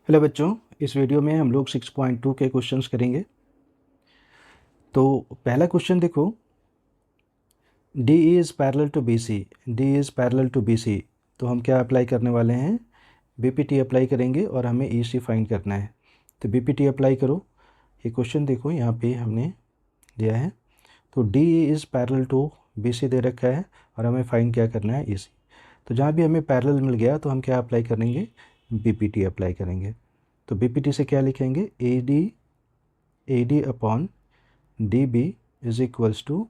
Hello बच्चों, इस video में हम लोग 6.2 के क्वेश्चंस करेंगे। तो पहला क्वेश्चन देखो, D is parallel to B C. D is parallel to B C, तो हम क्या अप्लाई करने वाले हैं? बीपीटी अप्लाई करेंगे और हमें ई सी फाइंड करना है। तो बीपीटी अप्लाई करो। ये क्वेश्चन देखो, यहाँ पे हमने दिया है। तो D is parallel to B C दे रखा है और हमें फाइंड क्या करना है? ई सी। तो जहाँ भी हमें पैरेलल मिल गया तो हम क्या अप्लाई करेंगे? बीपीटी अप्लाई करेंगे। तो बीपीटी से क्या लिखेंगे? A D upon D B is equals to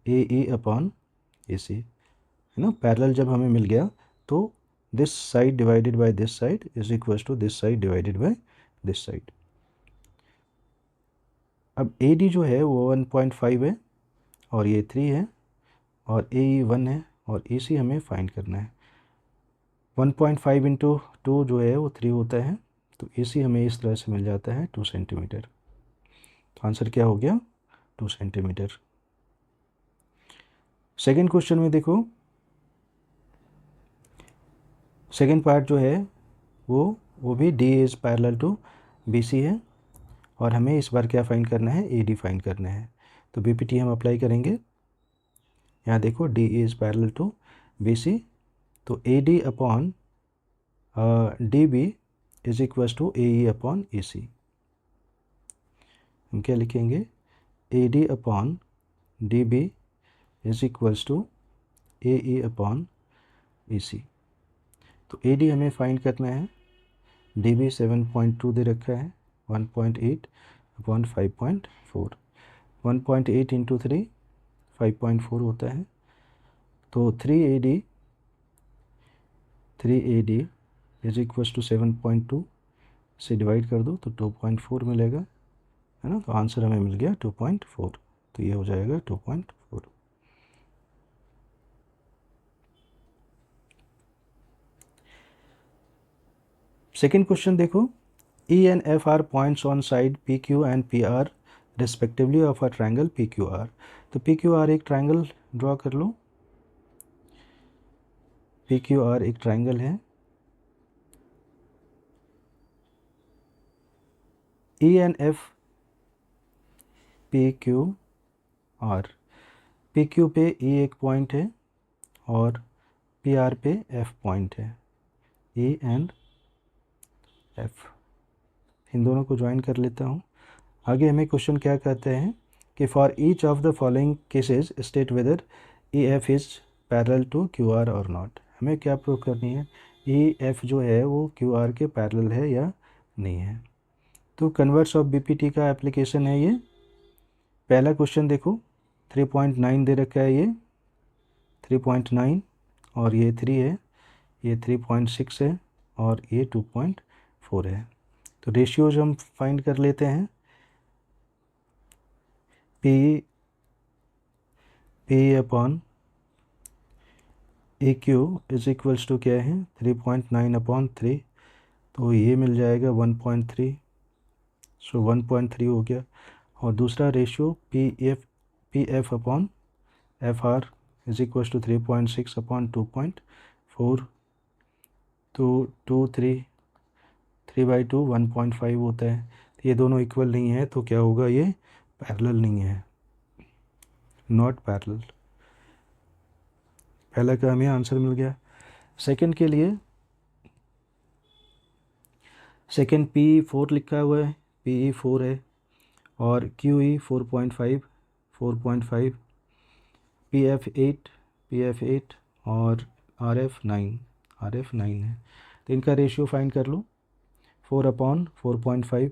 A E upon A C, है ना। पैरेलल जब हमें मिल गया तो this side divided by this side is equals to this side divided by this side. अब ए डी जो है वो 1.5 है और ये 3 है और ए ई 1 है और ए सी हमें फाइंड करना है। 1.5 इंटू 2 जो है वो 3 होता है, तो ए सी हमें इस तरह से मिल जाता है 2 सेंटीमीटर। तो आंसर क्या हो गया? 2 सेंटीमीटर। सेकेंड क्वेश्चन में देखो, सेकेंड पार्ट जो है वो भी D is parallel to B C है और हमें इस बार क्या फाइंड करना है? ए डी फाइंड करना है। तो बी पी टी हम अप्लाई करेंगे। यहाँ देखो, D is parallel to B C, तो A D upon D B is equals to A E upon A C. हम क्या लिखेंगे? A D upon D B is equals to A E upon A C. तो A D हमें find करना है। D B 7.2 दे रखा है, 1.8 upon 5.4। 1.8 into 3 5.4 होता है। तो 3 A D is equals to 7.2 से डिवाइड कर दो तो 2.4 मिलेगा, है ना। तो आंसर हमें मिल गया 2.4। तो ये हो जाएगा 2.4। सेकेंड क्वेश्चन देखो, ई and F are points on side P Q and P R respectively of a triangle P Q R. तो पी क्यू आर एक ट्राइंगल ड्रॉ कर लो। पी क्यू आर एक ट्राइंगल है। ई and F P Q R, P Q पे ई एक point है और P R पे एफ पॉइंट है। ई एंड एफ, इन दोनों को ज्वाइन कर लेता हूँ। आगे हमें क्वेश्चन क्या कहते हैं कि for each of the following cases state whether E F is parallel to Q R और नॉट। हमें क्या प्रूव करनी है? ई एफ जो है वो क्यू आर के पैरेलल है या नहीं है। तो converse of B P T का एप्लीकेशन है ये। पहला क्वेश्चन देखो, 3.9 दे रखा है, ये 3.9 और ये 3 है, ये 3.6 है और ये 2.4 है। तो रेशियोज हम फाइंड कर लेते हैं। P upon A Q is equals to क्या है? 3.9 अपॉन 3, तो ये मिल जाएगा 1.3। सो 1.3 हो गया। और दूसरा ratio P F upon F R is equals to 3.6 upon 2.4, तो 3/2 1.5 होता है। तो ये दोनों इक्वल नहीं है, तो क्या होगा? ये पैरेलल नहीं है, नॉट पैरेलल। पहला का हमें आंसर मिल गया। सेकंड के लिए, सेकंड पी 4 लिखा हुआ है, पी ई 4 है और क्यू ई 4.5 पी एफ 8 और आर एफ 9 है। तो इनका रेशियो फाइंड कर लो। 4/4.5,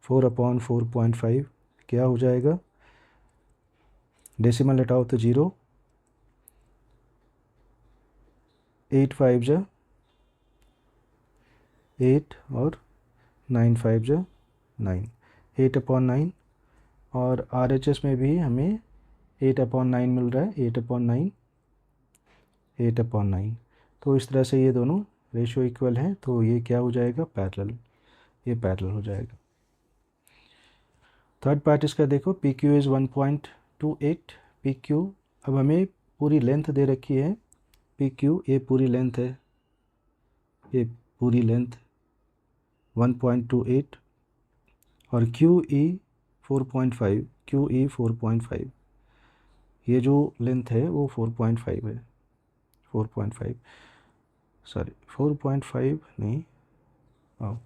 4/4.5 क्या हो जाएगा? डेसिमल हटाओ तो 0, 8 5 जा 8 और 9 5 जा 9, 8/9। और आर एच एस में भी हमें 8/9 मिल रहा है, 8/9। तो इस तरह से ये दोनों रेशियो इक्वल है, तो ये क्या हो जाएगा? पैरेलल। ये पैरेलल हो जाएगा। थर्ड पार्ट इसका देखो, P Q is 1.28 P Q. अब हमें पूरी लेंथ दे रखी है पी क्यू, ये पूरी लेंथ है, ये पूरी लेंथ 1.28 और QE 4.5, QE 4.5, ये जो लेंथ है वो 4.5 है, 4.5, सॉरी 4.5 नहीं, हाँ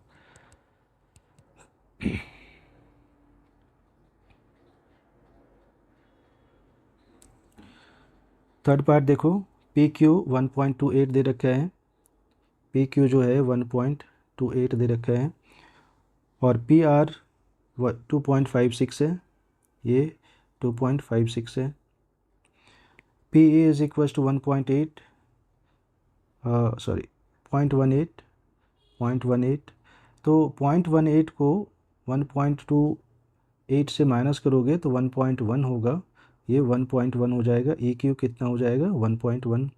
थर्ड पार्ट देखो, PQ 1.28 दे रखा है, PQ जो है 1.28 दे रखा है और PR 2.56 है, ये 2.56 है। PE is equal to 1.8, sorry 0.18, तो 0.18 को 1.28 से माइनस करोगे तो 1.1 होगा, ये 1.1 हो जाएगा। EQ कितना हो जाएगा 1.1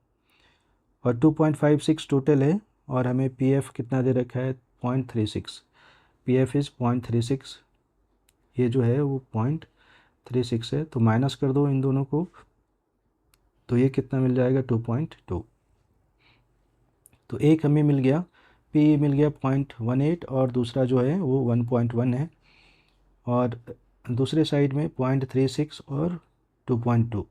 और 2.56 टोटल है और हमें PF कितना दे रखा है 0.36, PF इज़ 0.36, ये जो है वो 0.36 है, तो माइनस कर दो इन दोनों को तो ये कितना मिल जाएगा 2.2, तो एक हमें मिल गया, PE मिल गया 0.18 और दूसरा जो है वो 1.1 है और दूसरे साइड में 0.36 और 2.2,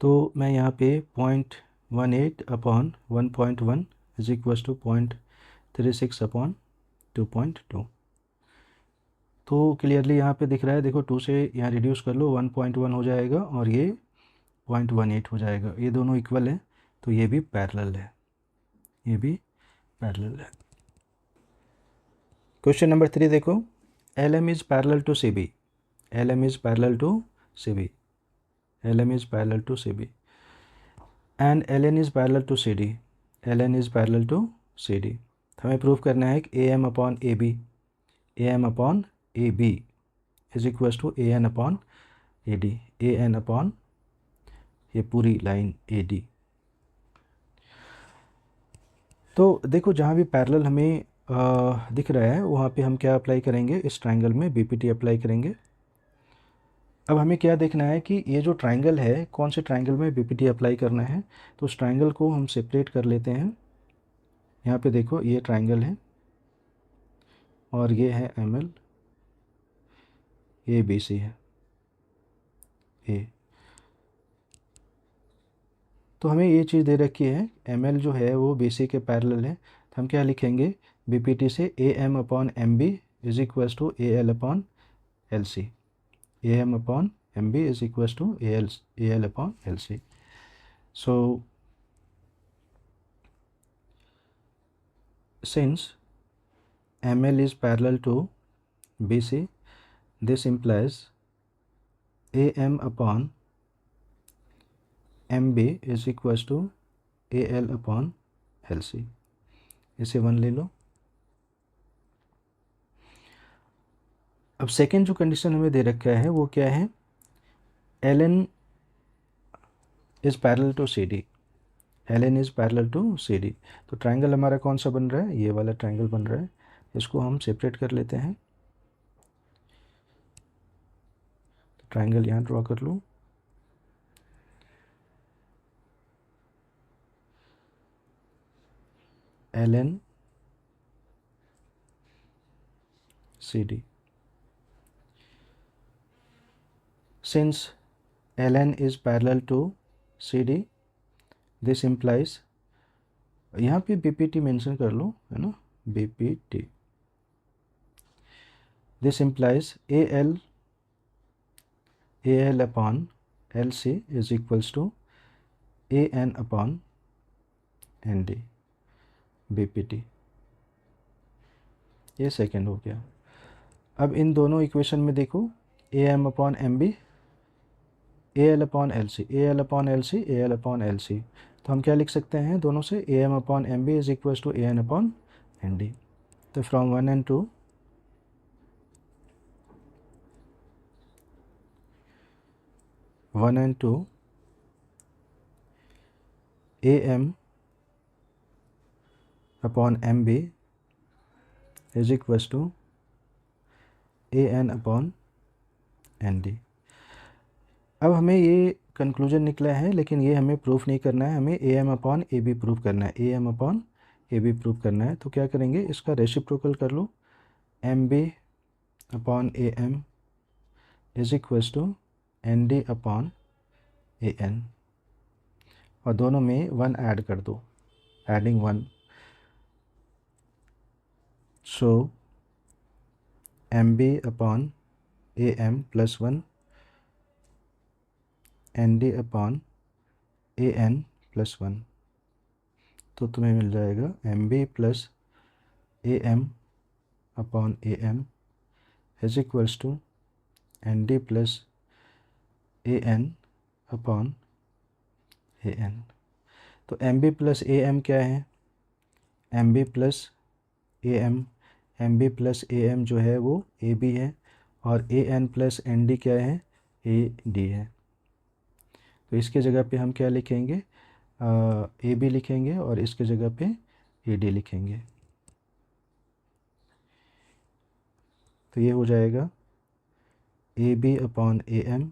तो मैं यहाँ पे 0.18 upon 1.1 is equal to 0.36 upon 2.2, तो क्लियरली यहाँ पे दिख रहा है, देखो 2 से यहाँ रिड्यूस कर लो 1.1 हो जाएगा और ये 0.18 हो जाएगा, ये दोनों इक्वल है तो ये भी पैरेलल है, ये भी पैरेलल है। क्वेश्चन नंबर 3 देखो, LM is parallel to CB, LM is parallel to CB, LM is parallel to CB and LN is parallel to CD, LN is parallel to CD, हमें प्रूव करना है कि AM upon AB, AM upon AB is equal to AN upon AD, AN upon ये पूरी line AD। तो देखो जहाँ भी पैरेलल हमें दिख रहा है वहाँ पे हम क्या अप्लाई करेंगे, इस ट्रायंगल में BPT अप्लाई करेंगे। अब हमें क्या देखना है कि ये जो ट्रायंगल है कौन से ट्रायंगल में BPT अप्लाई करना है, तो उस ट्रायंगल को हम सेपरेट कर लेते हैं। यहाँ पे देखो ये ट्रायंगल है और ये है ML, ये BC है A, तो हमें ये चीज़ दे रखी है ML जो है वो BC के पैरेलल है, तो हम क्या लिखेंगे BPT से AM upon MB is equal to AL upon LC, AM upon MB is equals to AL upon LC. So since ML is parallel to BC, this implies AM upon MB is equals to AL upon LC, इसे 1 ले लो। अब second जो condition हमें दे रखा है वो क्या है, LN is parallel to CD, LN is parallel to CD, तो ट्रायंगल हमारा कौन सा बन रहा है, ये वाला ट्रायंगल बन रहा है, इसको हम सेपरेट कर लेते हैं। ट्रायंगल यहाँ ड्रॉ कर लो, LN CD, since LN is parallel to CD, this implies, यहाँ पे BPT मेंशन कर लो है ना, BPT, this implies AL upon LC is equals to AN upon ND, BPT, ये सेकेंड हो गया। अब इन दोनों इक्वेशन में देखो AM upon MB, AL upon LC, AL upon LC, AL upon LC, तो हम क्या लिख सकते हैं दोनों से, AM upon MB is equal to AN upon ND, तो from 1 and 2 1 and 2 AM upon MB is equal to AN upon ND। अब हमें ये कंक्लूजन निकला है, लेकिन ये हमें प्रूफ नहीं करना है, हमें A M upon A B proof करना है, A M upon A B proof करना है। तो क्या करेंगे, इसका रेसिप्रोकल कर लो, M B upon A M is equals to N D upon A N, और दोनों में 1 ऐड कर दो, adding 1, so M B upon A M plus 1 N D upon A N plus 1, तो तुम्हें मिल जाएगा M B plus A M upon A M is equals to N D plus A N upon A N. तो M B plus A M क्या है, M B plus A M B plus A M जो है वो A B है, और A N plus N D क्या है, ए डी है। तो इसके जगह पे हम क्या लिखेंगे, ए बी लिखेंगे, और इसके जगह पे ए डी लिखेंगे। तो ये हो जाएगा A B upon A M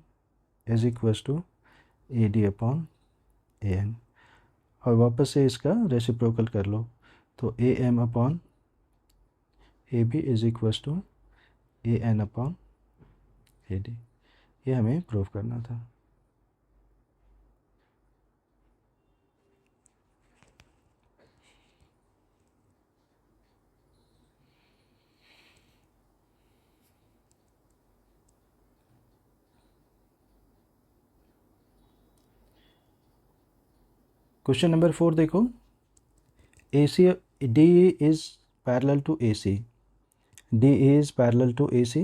is equals to A D upon A N, और वापस से इसका रेसिप्रोकल कर लो, तो A M upon A B is equals to A N upon A D. ये हमें प्रूव करना था। क्वेश्चन नंबर 4 देखो, A C D is parallel to A C, D is parallel to A C,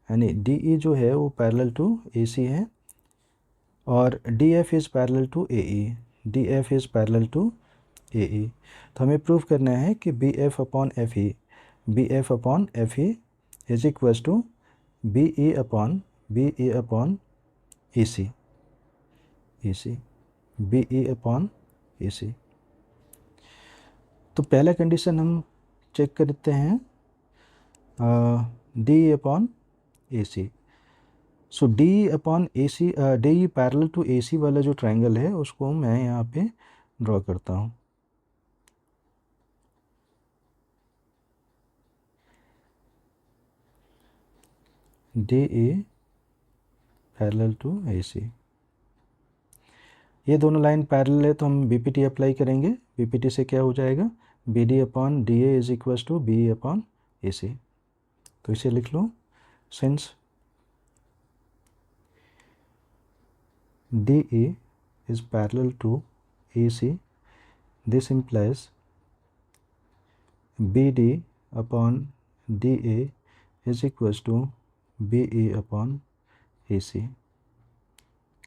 यानी D ई जो है वो parallel to A C है, और D F is parallel to A E, D F is parallel to A E. तो हमें prove करना है कि B F upon F E, B F upon F E is equals to B E upon A C, A C, B E upon A C. तो पहला condition हम check करते हैं, D upon A C. So D upon A C, D parallel to A सी वाला जो triangle है उसको मैं यहाँ पे ड्रॉ करता हूँ। D A parallel to A सी, ये दोनों लाइन पैरेलल है, तो हम बीपीटी अप्लाई करेंगे। बीपीटी से क्या हो जाएगा, B D upon D A is equals to B upon A C. तो इसे लिख लो, since D A is parallel to A C, this implies B D upon D A is equals to B A upon A C.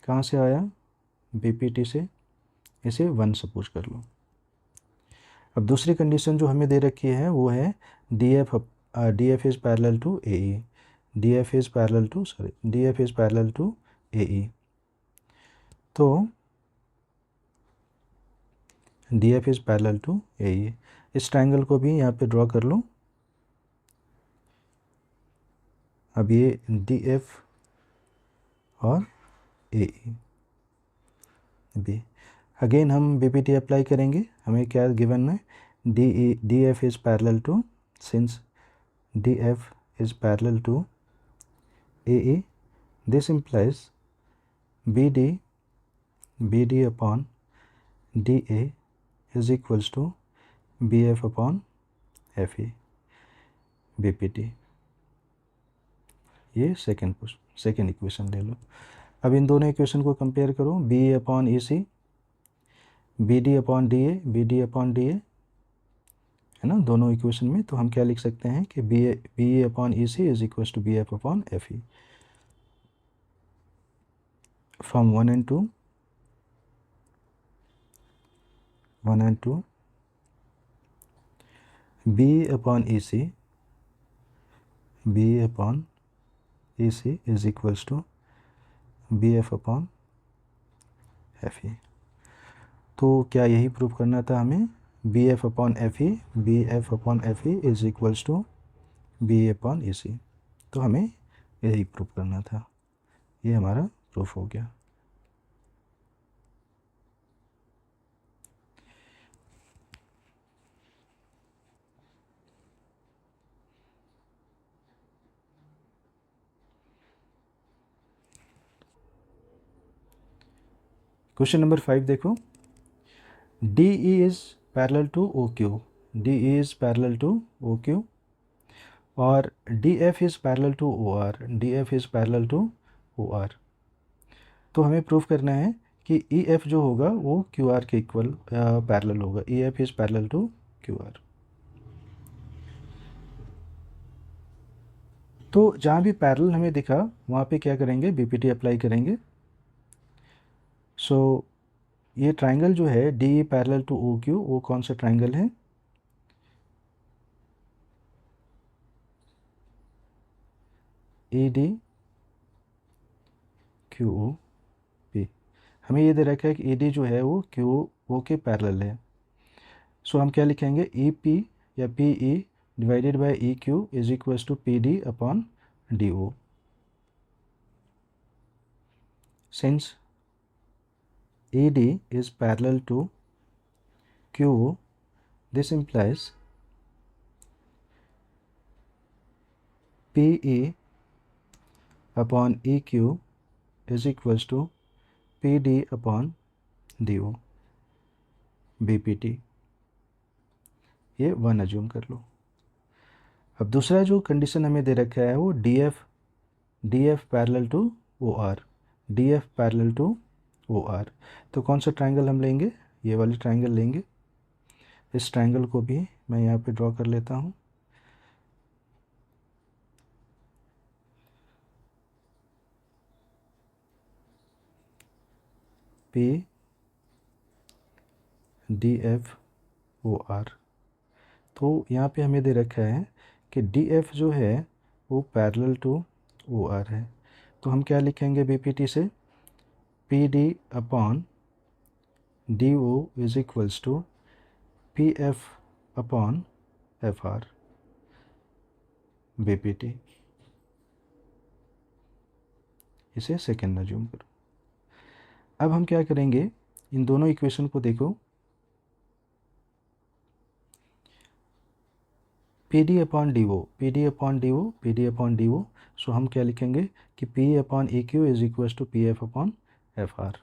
कहाँ से आया, BPT से, इसे 1 suppose कर लो। अब दूसरी कंडीशन जो हमें दे रखी है वो है D F is parallel to A E, D F is parallel to A E. तो D F is parallel to A E, इस ट्रायंगल को भी यहाँ पे ड्रॉ कर लो। अब ये डी एफ और ए ई बी, अगेन हम बीपीटी अप्लाई करेंगे। हमें क्या गिवन है, D F is parallel to, since D F is parallel to A E, this implies B D upon D A is equals to B F upon F E, BPT. ये second equation ले लो। अब इन दोनों equation को compare करो, B A upon A C, B D upon D A, B D upon D ए, है ना, दोनों इक्वेशन में। तो हम क्या लिख सकते हैं कि B A upon A C is equals to B F upon F E. From 1 and 2, B upon A C, B upon A C is equals to B F upon F E. तो क्या यही prove करना था हमें, B F upon F E, B F upon F E is equals to B upon A C. तो हमें यही prove करना था, ये हमारा प्रूफ हो गया। क्वेश्चन नंबर 5 देखो, D E is parallel to O Q, D E is parallel to O Q और D F is parallel to O R, D F is parallel to O R. तो हमें proof करना है कि E F जो होगा वो Q R के इक्वल पैरेलल होगा, E F is parallel to Q R. तो जहाँ भी पैरेलल हमें दिखा वहाँ पे क्या करेंगे, बीपीटी अप्लाई करेंगे। सो ये ट्राइंगल जो है D E parallel to O Q, वो कौन सा ट्राइंगल है, E D Q O P. हमें ये दे रखा है कि ई डी जो है वो क्यू ओ के पैरेलल है। सो हम क्या लिखेंगे, ई पी या P E divided by E Q is equals to P D upon D O. Since ED is parallel to QO, this implies PE upon EQ is equals to PD upon DO, BPT। ये 1 assume कर लो। अब दूसरा जो condition हमें दे रखा है वो D F parallel to O R, D F parallel to O R. तो कौन सा ट्राइंगल हम लेंगे, ये वाली ट्राइंगल लेंगे। इस ट्राइंगल को भी मैं यहाँ पे ड्रॉ कर लेता हूँ। P D F O R. तो यहाँ पे हमें दे रखा है कि डी एफ जो है वो पैरेलल टू ओ आर है। तो हम क्या लिखेंगे बीपीटी से, P D upon D O is equals to P F upon F R, BPT. इसे सेकेंड अज्यूम करो। अब हम क्या करेंगे, इन दोनों इक्वेशन को देखो, P D upon D O, P D upon D O, P D upon D O. So हम क्या लिखेंगे कि P upon E Q is equals to P F upon F R.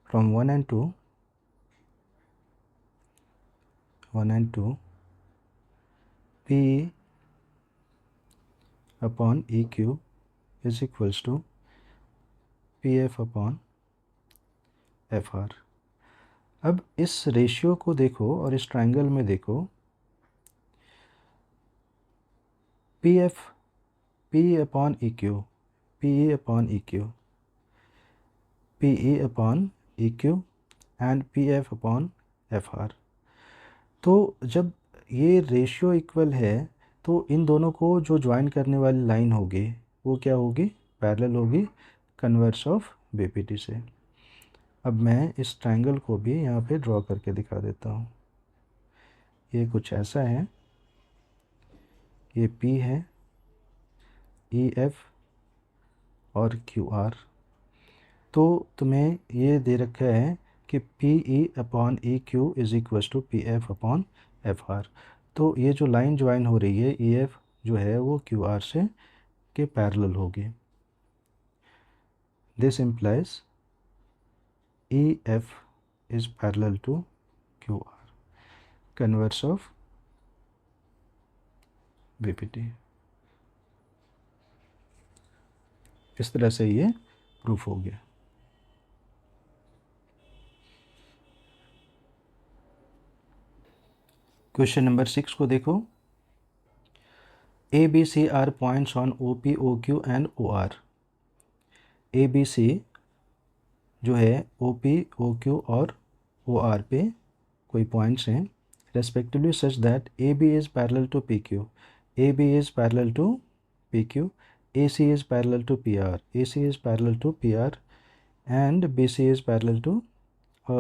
From 1 and 2 P upon E Q is equals to P F upon F R. अब इस ratio को देखो और इस ट्राइंगल में देखो, P F, P upon E Q, P E upon E Q, P E upon E Q and P F upon F are. तो जब ये रेशियो इक्वल है तो इन दोनों को जो ज्वाइन करने वाली लाइन होगी वो क्या होगी, पैरेलल होगी, कन्वर्स ऑफ बीपीटी से। अब मैं इस ट्रायंगल को भी यहाँ पे ड्रॉ करके दिखा देता हूँ। ये कुछ ऐसा है, ये P है, EF और QR। तो तुम्हें ये दे रखा है कि PE upon EQ is equal to PF upon FR। तो ये जो लाइन ज्वाइन हो रही है EF जो है वो QR से के पैरेलल होगी। This implies EF is parallel to QR, converse of BPT। इस तरह से ये प्रूफ हो गया। क्वेश्चन नंबर 6 को देखो, ABC are points on OP, OQ and OR। ABC जो है OP, OQ और OR पे कोई पॉइंट्स हैं respectively such that AB is parallel to PQ, AB is parallel to PQ, AC is parallel to PR, AC is parallel to PR and BC is parallel to,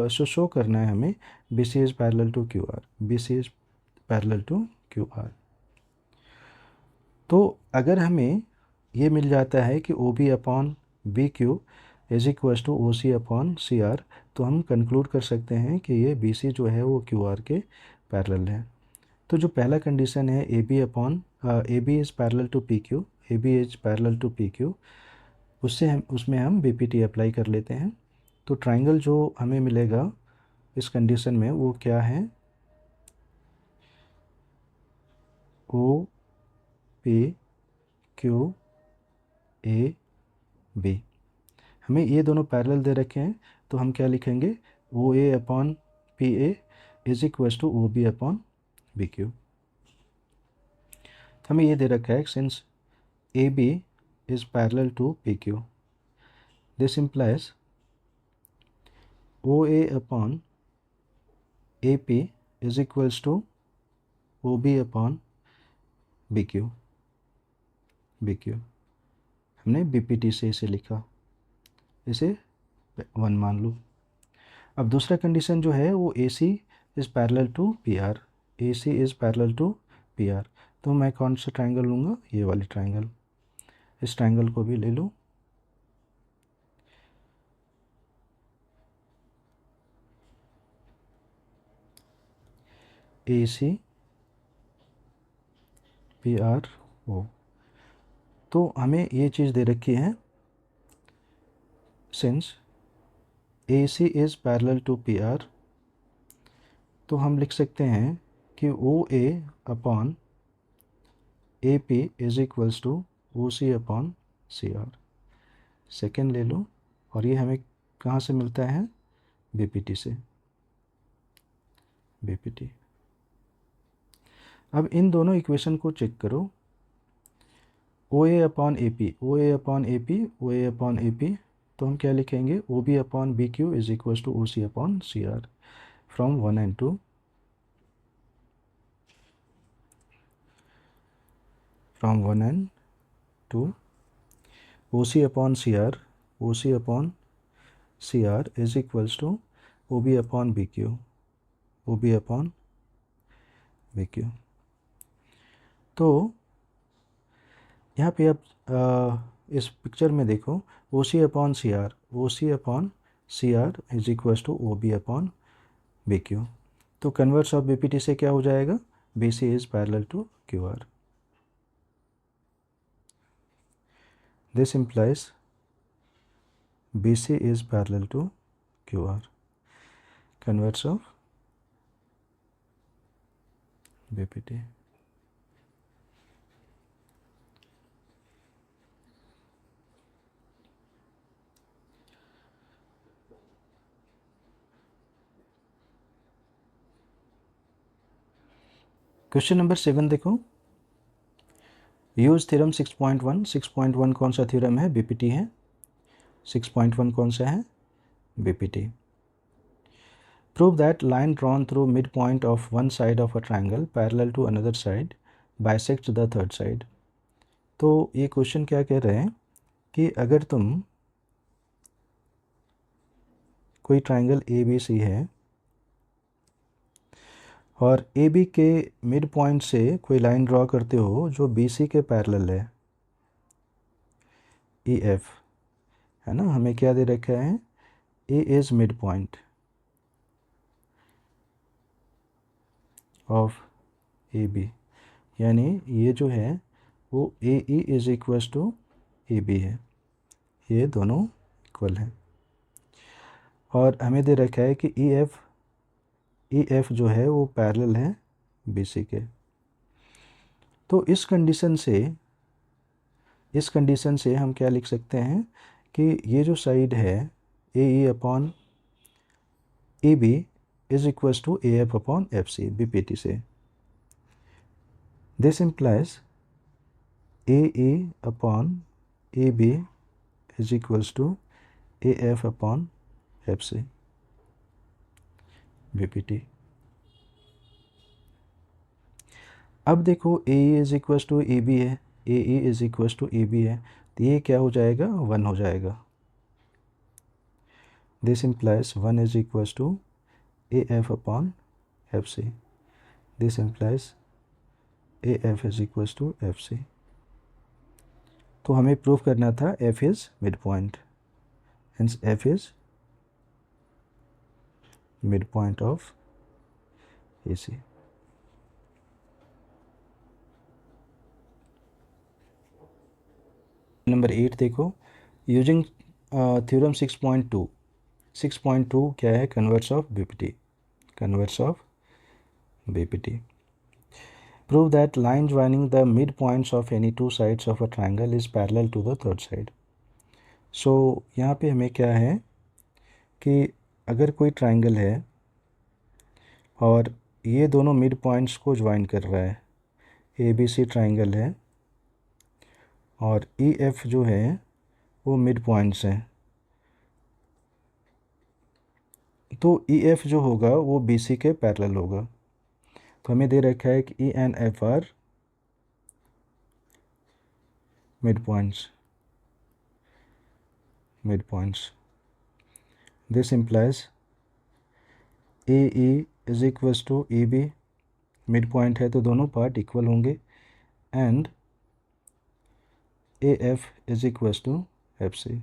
show करना है हमें BC is parallel to QR, BC is parallel to QR। तो अगर हमें ये मिल जाता है कि OB upon BQ is equals to OC upon CR, तो हम कंक्लूड कर सकते हैं कि ये BC जो है वो QR के पैरेलल है। तो जो पहला कंडीशन है AB is parallel to PQ, AB is parallel to PQ, उसमें हम बीपीटी अप्लाई कर लेते हैं। तो ट्राइंगल जो हमें मिलेगा इस कंडीशन में वो क्या है, O P Q A B. हमें ये दोनों पैरेलल दे रखे हैं, तो हम क्या लिखेंगे, O A upon P A is equals to O B upon B Q. हमें ये दे रखा है since A B is parallel to P Q, this implies O A upon A P is equals to O B upon B Q. हमने B P T से इसे लिखा, इसे 1 मान लो। अब दूसरा कंडीशन जो है वो A C is parallel to P R, A C is parallel to P R. तो मैं कौन सा ट्राइंगल लूँगा, ये वाली ट्राइंगल, इस ट्राइंगल को भी ले लो। ए सी पी आर ओ। तो हमें ये चीज़ दे रखी है, since A C is parallel to P R, तो हम लिख सकते हैं कि O A upon A P is equals to O C upon C R. Second ले लो, और ये हमें कहाँ से मिलता है, बी पी टी से, बी पी टी। अब इन दोनों इक्वेशन को चेक करो, O A upon A P, O A upon A P, O A upon A P, तो हम क्या लिखेंगे, O B upon B Q is equals to O C upon C R from 1 and 2। From 1 and 2, O C upon C R, O C upon C R is equals to O B upon B Q, O B upon B Q. तो यहाँ पे आप इस picture में देखो, O C upon C R, O C upon C R is equals to O B upon B Q. तो converse of B P T से क्या हो जाएगा, B C is parallel to Q R. This implies B C is parallel to Q R, converse of B P T. Question number 7 देखो, use theorem 6.1। 6.1 कौन सा theorem है, BPT है। 6.1 कौन सा है, BPT. Prove that line drawn through mid point of one side of a triangle parallel to another side bisect the third side. तो ये क्वेश्चन क्या कह रहे हैं कि अगर तुम कोई ट्राइंगल ए बी सी है और ए बी के मिड पॉइंट से कोई लाइन ड्रॉ करते हो जो बी सी के पैरेलल है, ई एफ, है ना, हमें क्या दे रखा है, A is mid point of A B, यानी ये जो है वो A E is equals to A B है, ये दोनों इक्वल हैं। और हमें दे रखा है कि ई एफ जो है वो पैरेलल है बी सी के। तो इस कंडीशन से हम क्या लिख सकते हैं कि ये जो साइड है A E upon A B is equals to A F upon F C, B P T से। This implies A E upon A B is equals to A F upon F C, B P T. अब देखो A E is equals to A B है, A E is equals to A B है, तो ये क्या हो जाएगा, 1 हो जाएगा। This implies 1 is equals to A F upon F C, this implies A F is equals to F C. तो हमें प्रूव करना था F is mid point, hence F is mid point of A C. Number 8 देखो, using theorem 6.2, 6.2 क्या है? Converse of BPT, converse of BPT. Prove that line joining the mid points of any two sides of a triangle is parallel to the third side. So यहाँ पे हमें क्या है कि अगर कोई ट्राइंगल है और ये दोनों मिड पॉइंट्स को ज्वाइन कर रहा है, ए बी सी ट्राइंगल है और ई एफ जो है वो मिड पॉइंट्स हैं, तो ई एफ जो होगा वो बी सी के पैरेलल होगा। तो हमें दे रखा है कि E and F are mid points, mid points. This implies A E is equals to E B, mid point है तो दोनों पार्ट इक्वल होंगे, and A F is equals to F C.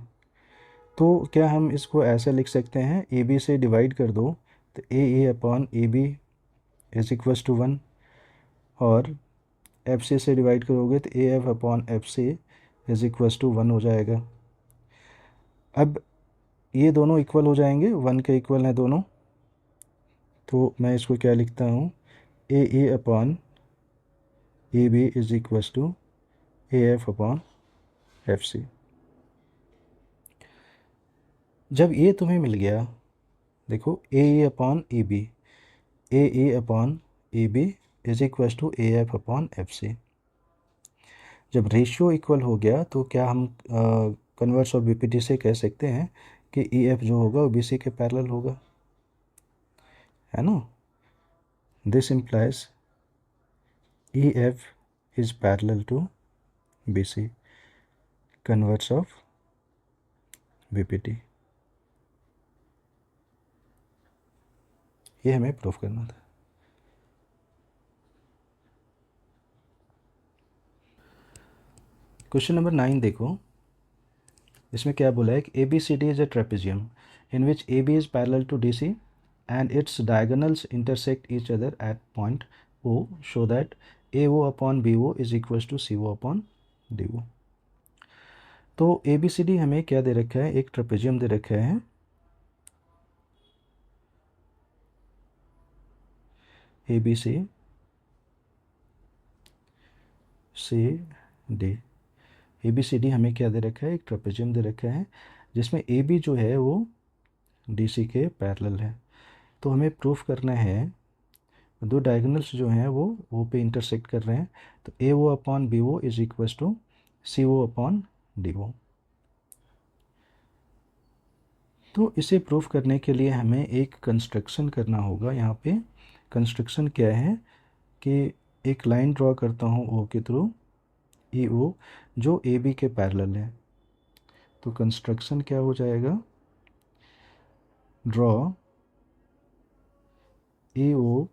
तो क्या हम इसको ऐसे लिख सकते हैं, ए बी से डिवाइड कर दो तो A upon A B is equals to 1, और एफ सी से डिवाइड करोगे तो A F upon F C is equals to 1 हो जाएगा। अब ये दोनों इक्वल हो जाएंगे, 1 के इक्वल हैं दोनों, तो मैं इसको क्या लिखता हूँ, A upon A B is equals to A F upon F C. जब ये तुम्हें मिल गया, देखो A upon A B, A upon A B is equals to A F upon F C. जब रेशियो इक्वल हो गया तो क्या हम कन्वर्स ऑफ बीपीटी से कह सकते हैं कि ई एफ जो होगा वो बी सी के पैरेलल होगा, है ना। This implies E F is parallel to B C, converse of BPT. ये हमें प्रूफ करना था। क्वेश्चन नंबर 9 देखो, इसमें क्या बोला है कि A B C D is a trapezium in which A B is parallel to D C and its diagonals intersect each other at point O, show that A O upon B O is equals to C O upon D O. तो A B C D हमें क्या दे रखा है, एक trapezium दे रखा है, A B C C D. A B C D हमें क्या दे रखा है, एक ट्रेपेजियम दे रखा है जिसमें ए बी जो है वो डी सी के पैरेलल है। तो हमें प्रूफ करना है दो डायगोनल्स जो हैं वो ओ पे इंटरसेक्ट कर रहे हैं, तो A O upon B O is equals to C O upon D O. तो इसे प्रूफ करने के लिए हमें एक कंस्ट्रक्शन करना होगा। यहाँ पे कंस्ट्रक्शन क्या है कि एक लाइन ड्रॉ करता हूँ ओ के थ्रू, ई ओ, जो ए बी के पैरेलल है। तो कंस्ट्रक्शन क्या हो जाएगा, draw A O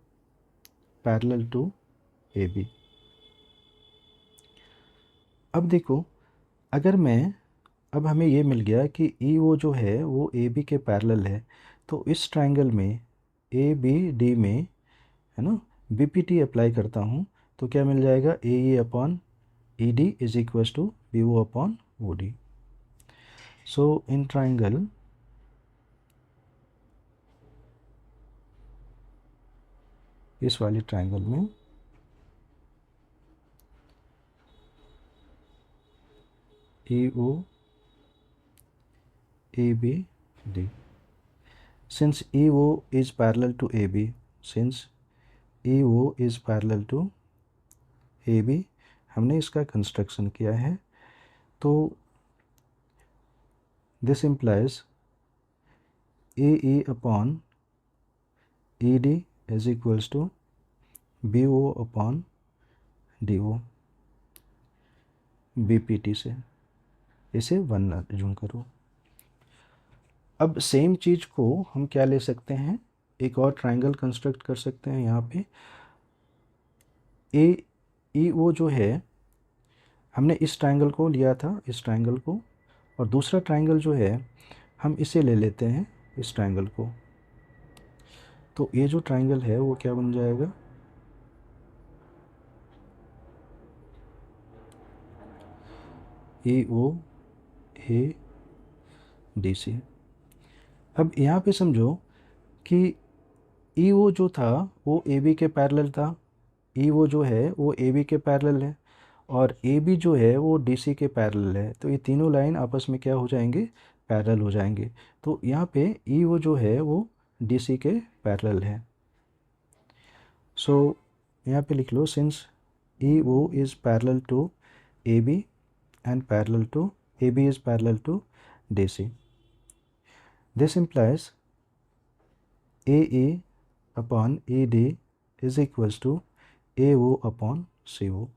parallel to A B. अब देखो, अगर मैं, अब हमें ये मिल गया कि ई ओ जो है वो ए बी के पैरेलल है, तो इस ट्राइंगल में ए बी डी में, है ना, बी पी टी अप्लाई करता हूँ तो क्या मिल जाएगा, A E upon E D is equals to B O upon O D. So in triangle इस वाले ट्राइंगल में A O A B D, since EO is parallel to AB, since EO is parallel to AB, हमने इसका construction किया है। तो this implies AE upon ED is equals to BO upon DO, BPT से इसे 1 zoom करो। अब same चीज़ को हम क्या ले सकते हैं, एक और ट्राइंगल कंस्ट्रक्ट कर सकते हैं। यहाँ पे ए ई ओ जो है, हमने इस ट्राइंगल को लिया था, इस ट्राइंगल को, और दूसरा ट्राइंगल जो है हम इसे ले लेते हैं, इस ट्राइंगल को। तो ये जो ट्राइंगल है वो क्या बन जाएगा, ए ओ ए डी सी। अब यहाँ पे समझो कि ई ओ जो था वो ए बी के पैरेलल था, ई ओ जो है वो ए बी के पैरेलल है, और ए बी जो है वो डी सी के पैरेलल है। तो ये तीनों लाइन आपस में क्या हो जाएंगे, पैरेलल हो जाएंगे। तो यहाँ पे ई ओ जो है वो डी सी के पैरेलल है। सो यहाँ पे लिख लो, since E O is parallel to A B and parallel to AB is parallel to DC. This implies AE upon AD is equals to AO upon CO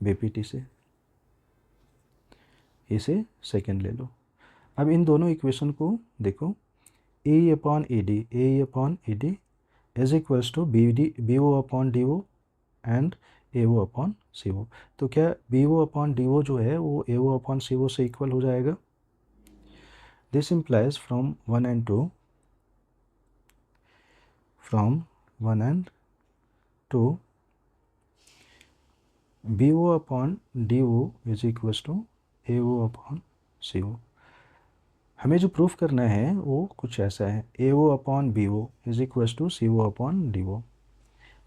BPT से। इसे second ले लो। अब इन दोनों इक्वेशन को देखो, AE upon A D is equals to B O upon D O and A O upon C O. तो क्या B O upon D O जो है वो ए ओ अपॉन सी ओ से इक्वल हो जाएगा। This implies from one and two B O upon D O is equals to A O upon C O. हमें जो प्रूफ करना है वो कुछ ऐसा है, A O upon B O is equals to C O upon D O,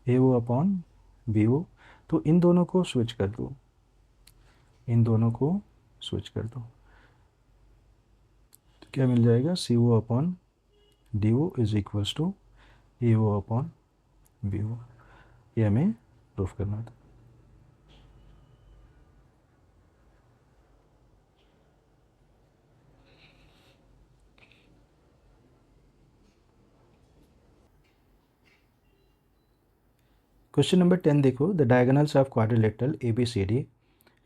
A O upon B O. तो इन दोनों को स्विच कर दो, इन दोनों को स्विच कर दो, तो क्या मिल जाएगा, C O upon D O is equals to A O upon B O. ये हमें प्रूफ करना था। क्वेश्चन नंबर 10 देखो, the diagonals of quadrilateral A B C D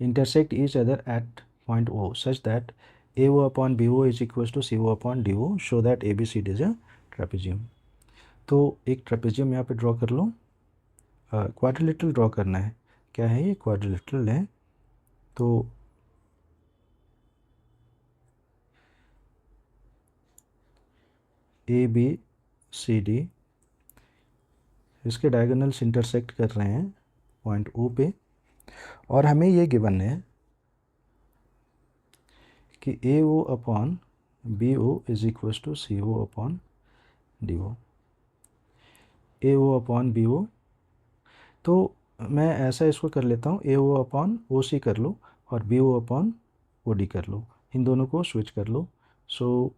intersect each other at point O such that AO upon BO is equals to CO upon DO, show that ABCD is a trapezium। तो एक trapezium यहाँ पे draw कर लो, quadrilateral draw करना है। क्या है ये, क्वाड्रिलेटरल है। तो ए बी सी डी, इसके डायगोनल्स इंटरसेक्ट कर रहे हैं पॉइंट ओ पे, और हमें ये गिवन है कि A O upon B O is equals to C O upon D O, A O upon B O. तो मैं ऐसा इसको कर लेता हूँ, ए ओ अपॉन ओ सी कर लो और B O upon O D कर लो, इन दोनों को स्विच कर लो। सो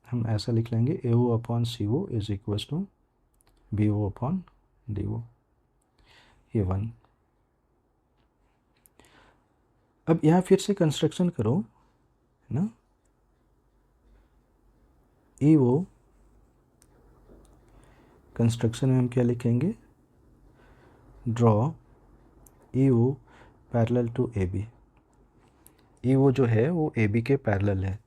हम ऐसा लिख लेंगे, A O upon C O is equals to B O upon D O, ये वन। अब यहाँ फिर से कंस्ट्रक्शन करो, है ना, ई ओ कंस्ट्रक्शन में हम क्या लिखेंगे, draw E O parallel to A B. E O जो है वो ए बी के पैरेलल है,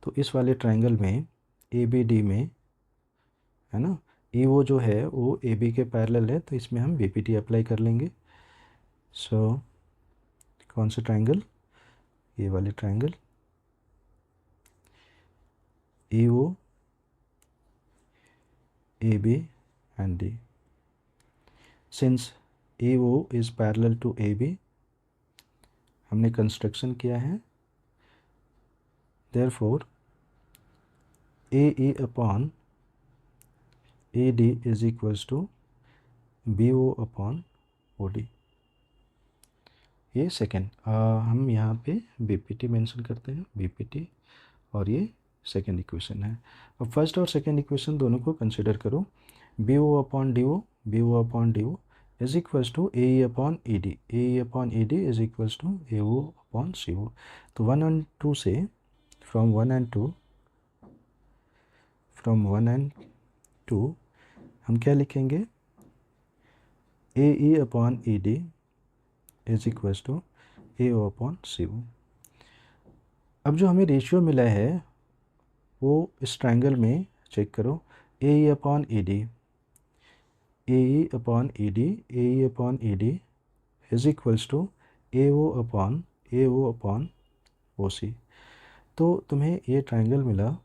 तो इस वाले ट्रायंगल में ए बी डी में, है ना, ई ओ जो है वो ए बी के पैरेलल है, तो इसमें हम बी पी टी अप्लाई कर लेंगे। सो कौन सा ट्रायंगल, ये वाले triangle, E O A B and D. Since A O is parallel to A B, हमने कंस्ट्रक्शन किया है, therefore A E upon A D is equals to B O upon O D. ये second, हम यहाँ पे B P T mention करते हैं, B P T, और ये सेकेंड इक्वेशन है। अब फर्स्ट और सेकेंड इक्वेशन दोनों को कंसिडर करो, B O upon D O, B O upon D O is equals to A E upon E D, A E upon E D is equals to A O upon C O. तो one and two से, from one and two हम क्या लिखेंगे, A E upon E D is equals to A O upon C O. अब जो हमें ratio मिला है वो इस ट्रायंगल में चेक करो, A E upon E D, A E upon E D, A E upon E D is equals to A O upon O C. तो तुम्हें ये ट्रायंगल मिला,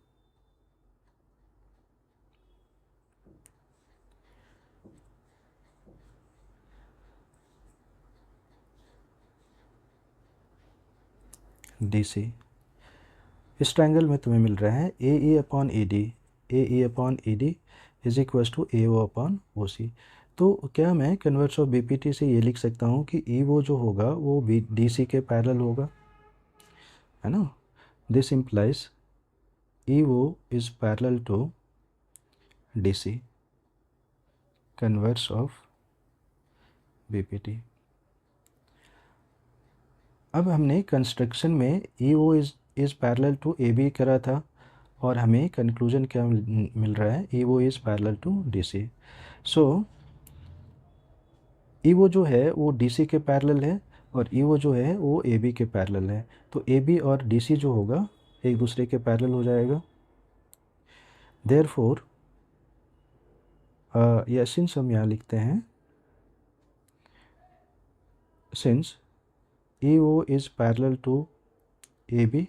डी सी। इस ट्रायंगल में तुम्हें मिल रहा है A E upon A D, A E upon A D is equals to A O upon O C. तो क्या मैं converse of B P T से ये लिख सकता हूँ कि ई वो जो होगा वो बी डी सी के पैरेलल होगा, है ना। This implies E O is parallel to D C, converse of B P T. अब हमने कंस्ट्रक्शन में E O is parallel to A B करा था और हमें कंक्लूजन क्या मिल रहा है, E O is parallel to D C. So E O जो है वो डी सी के पैरेलल है और ई वो जो है वो ए बी के पैरेलल है। तो ए बी और डी सी जो होगा एक दूसरे के पैरेलल हो जाएगा। देयरफॉर या सिंस हम यहाँ लिखते हैं since E O is parallel to A B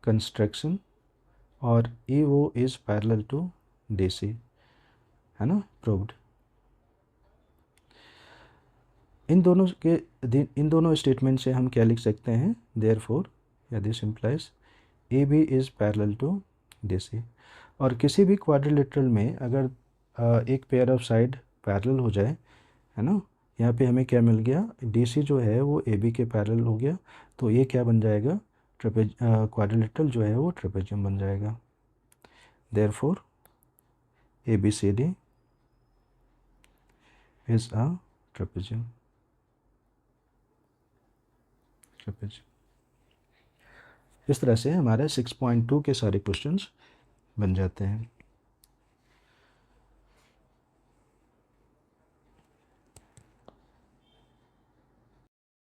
construction और E O is parallel to D C, है ना, प्रूव्ड। इन दोनों स्टेटमेंट से हम क्या लिख सकते हैं, देयरफॉर या this implies A B is parallel to D C. और किसी भी क्वाड्रिलेटरल में अगर एक पेयर ऑफ साइड पैरेलल हो जाए, है ना, यहाँ पे हमें क्या मिल गया, डी सी जो है वो ए बी के पैरेलल हो गया, तो ये क्या बन जाएगा, क्वाड्रिलेटरल जो है वो ट्रेपेजियम बन जाएगा। Therefore A B C D is a trapezium. इस तरह से हमारे 6.2 के सारे क्वेश्चंस बन जाते हैं।